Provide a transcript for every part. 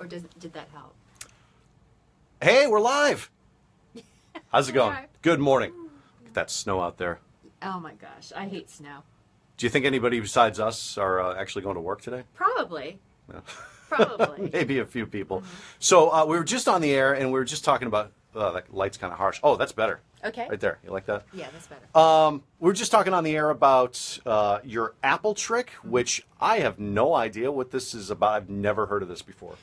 Or did that help? Hey, we're live. How's it going? Right. Good morning. Get that snow out there. Oh my gosh, I hate snow. Do you think anybody besides us are actually going to work today? Probably. No. Probably. Maybe a few people. So we were just on the air and we were just talking about, that light's kind of harsh. Oh, that's better. Okay. Right there. You like that? Yeah, that's better. We were just talking on the air about your Apple trick, which I have no idea what this is about. I've never heard of this before.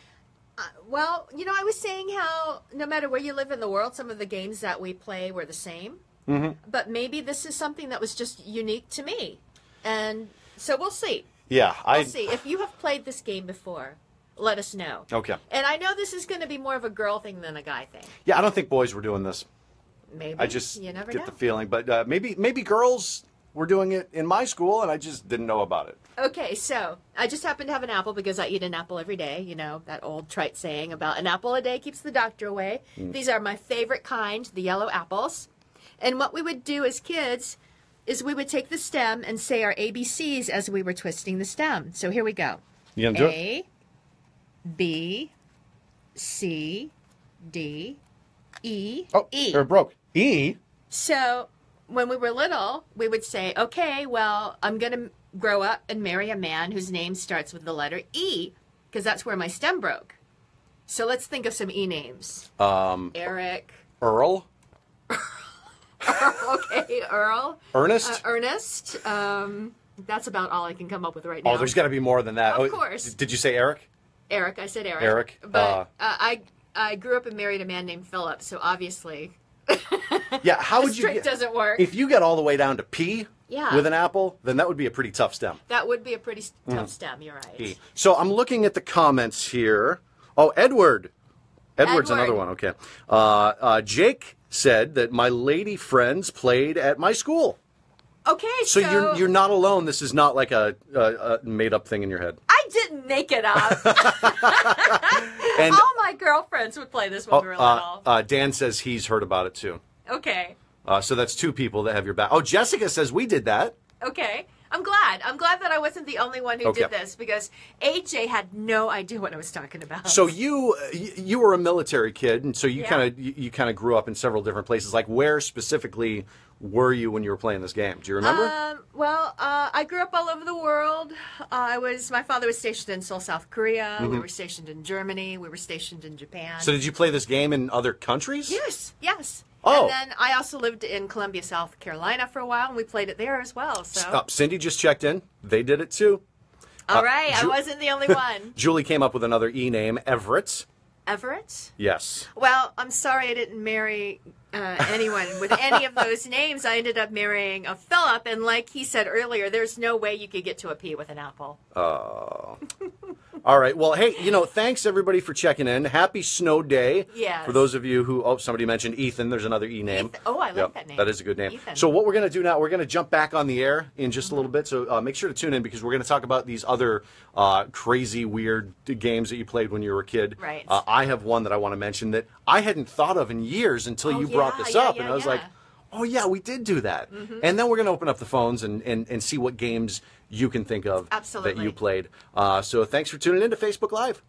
Well, I was saying how no matter where you live in the world, some of the games that we play were the same. Mm-hmm. But maybe this is something that was just unique to me. And so we'll see. Yeah. We'll see. If you have played this game before, let us know. Okay. And I know this is going to be more of a girl thing than a guy thing. Yeah, I don't think boys were doing this. Maybe. I just you never get know. the feeling. But maybe girls were doing it in my school, and I just didn't know about it. Okay, so I just happen to have an apple because I eat an apple every day. You know, that old trite saying about an apple a day keeps the doctor away. These are my favorite kind, the yellow apples. And what we would do as kids is we would take the stem and say our ABCs as we were twisting the stem. So here we go. You gonna do it? A, B, C, D, E, Oh, E. it broke. E? So when we were little, we would say, okay, well, I'm going to grow up and marry a man whose name starts with the letter E, because that's where my stem broke. So let's think of some E names. Eric. Earl? Okay, Earl. Ernest? Ernest. That's about all I can come up with right now. Oh, there's got to be more than that. Of course. Did you say Eric? Eric. I said Eric. Eric. But I grew up and married a man named Philip, so obviously Yeah, how would this you trick get... doesn't work. If you get all the way down to P Yeah. with an apple, then that would be a pretty tough stem. That would be a pretty tough stem, you're right. E. So I'm looking at the comments here. Oh, Edward. Edward's Edward. another one. Okay. Jake said that my lady friends played at my school. Okay, So you're not alone. This is not like a made up thing in your head. I didn't make it up. And All my girlfriends would play this when we were little. Dan says he's heard about it too. Okay. So that's two people that have your back. Oh, Jessica says we did that. Okay. I'm glad. I'm glad that I wasn't the only one who Okay. did this because AJ had no idea what I was talking about. So you were a military kid, and so you Yeah. kind of grew up in several different places. Like where specifically were you when you were playing this game? Do you remember? Well, I grew up all over the world. My father was stationed in Seoul, South Korea. We were stationed in Germany. We were stationed in Japan. So did you play this game in other countries? Yes, yes. Oh. And then I also lived in Columbia, South Carolina for a while, and we played it there as well. So, Cindy just checked in. They did it too. all right, I wasn't the only one. Julie came up with another E name, Everett. Everett? Yes. Well, I'm sorry I didn't marry anyone with any of those names. I ended up marrying a Philip, and like he said earlier, there's no way you could get to a P with an apple. Oh. All right. Well, hey, thanks everybody for checking in. Happy snow day. Yes. For those of you who, somebody mentioned Ethan. There's another E name. Ethan. Oh, I like that name. That is a good name. Ethan. So what we're going to do now, we're going to jump back on the air in just a little bit. So make sure to tune in because we're going to talk about these other crazy, weird games that you played when you were a kid. Right. I have one that I want to mention that I hadn't thought of in years until you brought this up. And I was like, oh, yeah, we did do that. And then we're going to open up the phones and see what games you can think of that Absolutely. you played. So thanks for tuning in to Facebook Live.